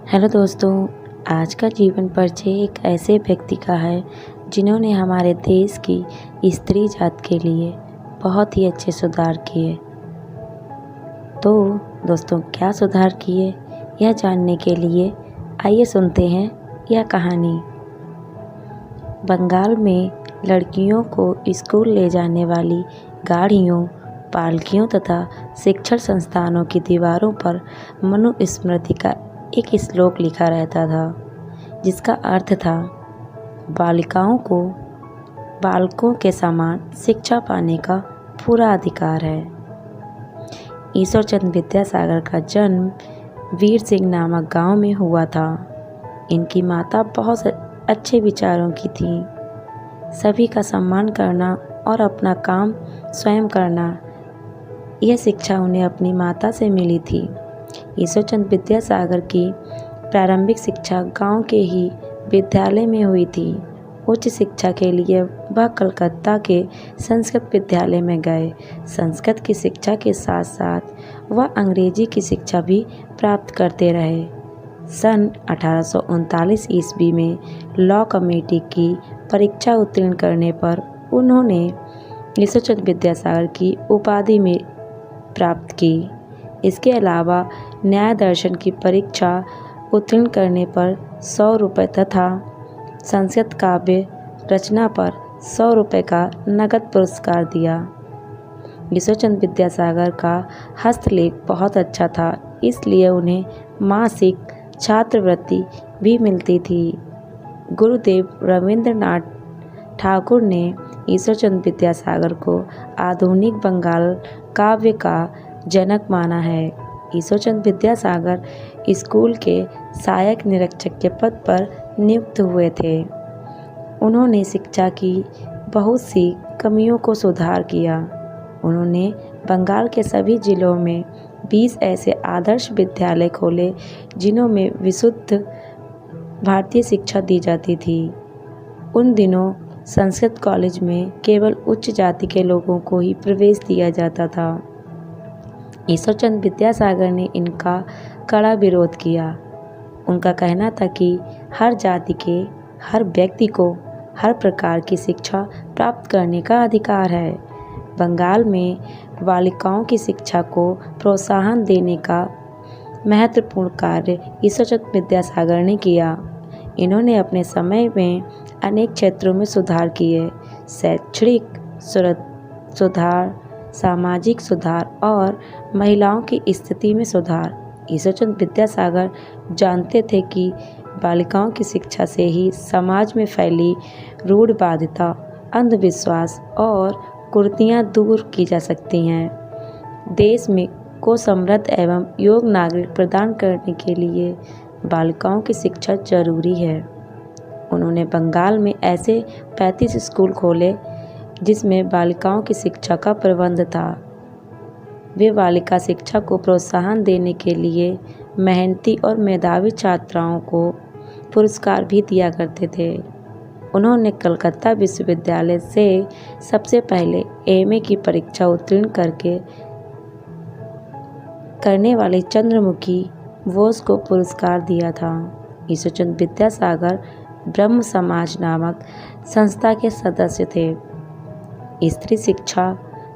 Hello दोस्तों। आज का जीवन परिचय एक ऐसे व्यक्ति का है जिन्होंने हमारे देश की स्त्री जात के लिए बहुत ही अच्छे सुधार किए। तो दोस्तों, क्या सुधार किए यह जानने के लिए आइए सुनते हैं यह कहानी। बंगाल में लड़कियों को स्कूल ले जाने वाली गाड़ियों, पालकियों तथा शिक्षण संस्थानों की दीवारों पर मनुस्मृति का एक श्लोक लिखा रहता था, जिसका अर्थ था बालिकाओं को बालकों के समान शिक्षा पाने का पूरा अधिकार है। ईश्वरचंद्र विद्यासागर का जन्म वीर सिंह नामक गांव में हुआ था। इनकी माता बहुत अच्छे विचारों की थी। सभी का सम्मान करना और अपना काम स्वयं करना, यह शिक्षा उन्हें अपनी माता से मिली थी। ईश्वरचंद्र विद्यासागर की प्रारंभिक शिक्षा गांव के ही विद्यालय में हुई थी। उच्च शिक्षा के लिए वह कलकत्ता के संस्कृत विद्यालय में गए। संस्कृत की शिक्षा के साथ साथ वह अंग्रेजी की शिक्षा भी प्राप्त करते रहे। सन 1839 ईस्वी में लॉ कमेटी की परीक्षा उत्तीर्ण करने पर उन्होंने ईश्वरचंद्र विद्यासागर की उपाधि में प्राप्त की। इसके अलावा न्याय दर्शन की परीक्षा उत्तीर्ण करने पर 100 रुपये तथा संस्कृत काव्य रचना पर 100 रुपये का नगद पुरस्कार दिया। ईश्वरचंद्र विद्यासागर का हस्तलेख बहुत अच्छा था, इसलिए उन्हें मासिक छात्रवृत्ति भी मिलती थी। गुरुदेव रविंद्रनाथ ठाकुर ने ईश्वरचंद्र विद्यासागर को आधुनिक बंगाल काव्य का जनक माना है। ईश्वरचंद्र विद्यासागर स्कूल के सहायक निरीक्षक के पद पर नियुक्त हुए थे। उन्होंने शिक्षा की बहुत सी कमियों को सुधार किया। उन्होंने बंगाल के सभी जिलों में 20 ऐसे आदर्श विद्यालय खोले जिन्हों में विशुद्ध भारतीय शिक्षा दी जाती थी। उन दिनों संस्कृत कॉलेज में केवल उच्च जाति के लोगों को ही प्रवेश दिया जाता था। ईश्वरचंद्र विद्यासागर ने इनका कड़ा विरोध किया। उनका कहना था कि हर जाति के हर व्यक्ति को हर प्रकार की शिक्षा प्राप्त करने का अधिकार है। बंगाल में बालिकाओं की शिक्षा को प्रोत्साहन देने का महत्वपूर्ण कार्य ईश्वरचंद्र विद्यासागर ने किया। इन्होंने अपने समय में अनेक क्षेत्रों में सुधार किए। शैक्षणिक सुधार, सामाजिक सुधार और महिलाओं की स्थिति में सुधार। ईश्वरचंद्र विद्यासागर जानते थे कि बालिकाओं की शिक्षा से ही समाज में फैली रूढ़िवादिता, अंधविश्वास और कुरीतियाँ दूर की जा सकती हैं। देश में को समृद्ध एवं योग्य नागरिक प्रदान करने के लिए बालिकाओं की शिक्षा जरूरी है। उन्होंने बंगाल में ऐसे 35 स्कूल खोले जिसमें बालिकाओं की शिक्षा का प्रबंध था। वे बालिका शिक्षा को प्रोत्साहन देने के लिए मेहनती और मेधावी छात्राओं को पुरस्कार भी दिया करते थे। उन्होंने कलकत्ता विश्वविद्यालय से सबसे पहले एमए की परीक्षा उत्तीर्ण करने वाले चंद्रमुखी बोस को पुरस्कार दिया था। ईश्वरचंद्र विद्यासागर ब्रह्म समाज नामक संस्था के सदस्य थे। स्त्री शिक्षा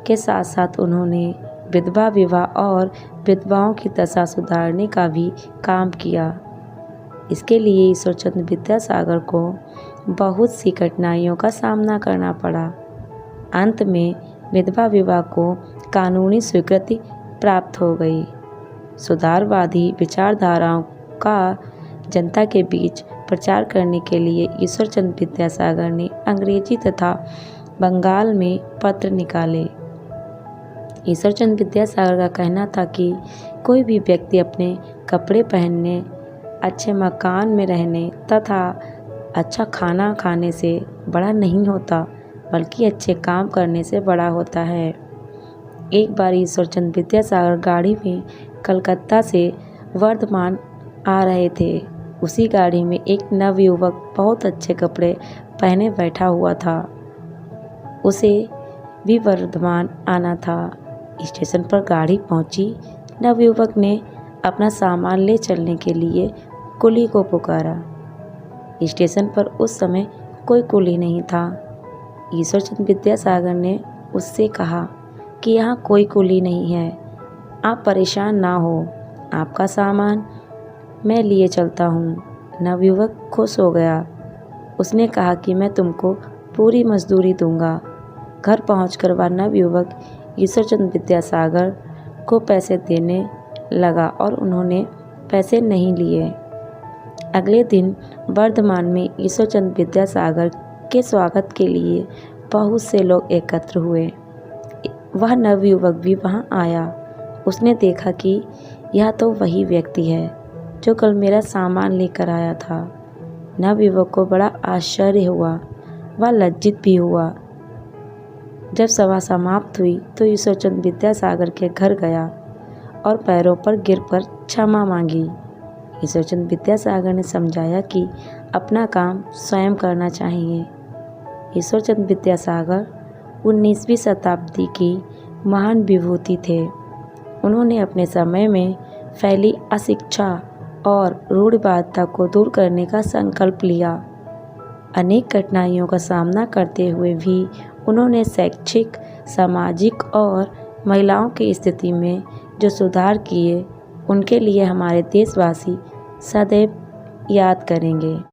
के साथ साथ उन्होंने विधवा विवाह और विधवाओं की दशा सुधारने का भी काम किया। इसके लिए ईश्वरचंद्र विद्यासागर को बहुत सी कठिनाइयों का सामना करना पड़ा। अंत में विधवा विवाह को कानूनी स्वीकृति प्राप्त हो गई। सुधारवादी विचारधाराओं का जनता के बीच प्रचार करने के लिए ईश्वरचंद्र विद्यासागर ने अंग्रेजी तथा बंगाल में पत्र निकाले। ईश्वरचंद्र विद्यासागर का कहना था कि कोई भी व्यक्ति अपने कपड़े पहनने, अच्छे मकान में रहने तथा अच्छा खाना खाने से बड़ा नहीं होता, बल्कि अच्छे काम करने से बड़ा होता है। एक बार ईश्वरचंद्र विद्यासागर गाड़ी में कलकत्ता से वर्धमान आ रहे थे। उसी गाड़ी में एक नवयुवक बहुत अच्छे कपड़े पहने बैठा हुआ था। उसे भी वर्धमान आना था। स्टेशन पर गाड़ी पहुंची। नवयुवक ने अपना सामान ले चलने के लिए कुली को पुकारा। स्टेशन पर उस समय कोई कुली नहीं था। ईश्वरचंद्र विद्यासागर ने उससे कहा कि यहाँ कोई कुली नहीं है, आप परेशान ना हो, आपका सामान मैं लिए चलता हूँ। नवयुवक खुश हो गया। उसने कहा कि मैं तुमको पूरी मजदूरी दूंगा। घर पहुंचकर वह नवयुवक ईश्वरचंद्र विद्यासागर को पैसे देने लगा और उन्होंने पैसे नहीं लिए। अगले दिन वर्धमान में ईश्वरचंद्र विद्यासागर के स्वागत के लिए बहुत से लोग एकत्र हुए। वह नवयुवक भी वहां आया। उसने देखा कि यह तो वही व्यक्ति है जो कल मेरा सामान लेकर आया था। नवयुवक को बड़ा आश्चर्य हुआ, वह लज्जित भी हुआ। जब सभा समाप्त हुई तो ईश्वरचंद्र विद्यासागर के घर गया और पैरों पर गिरकर क्षमा मांगी। ईश्वरचंद्र विद्यासागर ने समझाया कि अपना काम स्वयं करना चाहिए। ईश्वरचंद्र विद्यासागर 19वीं शताब्दी की महान विभूति थे। उन्होंने अपने समय में फैली अशिक्षा और रूढ़िवादिता को दूर करने का संकल्प लिया। अनेक कठिनाइयों का सामना करते हुए भी उन्होंने शैक्षिक, सामाजिक और महिलाओं की स्थिति में जो सुधार किए, उनके लिए हमारे देशवासी सदैव याद करेंगे।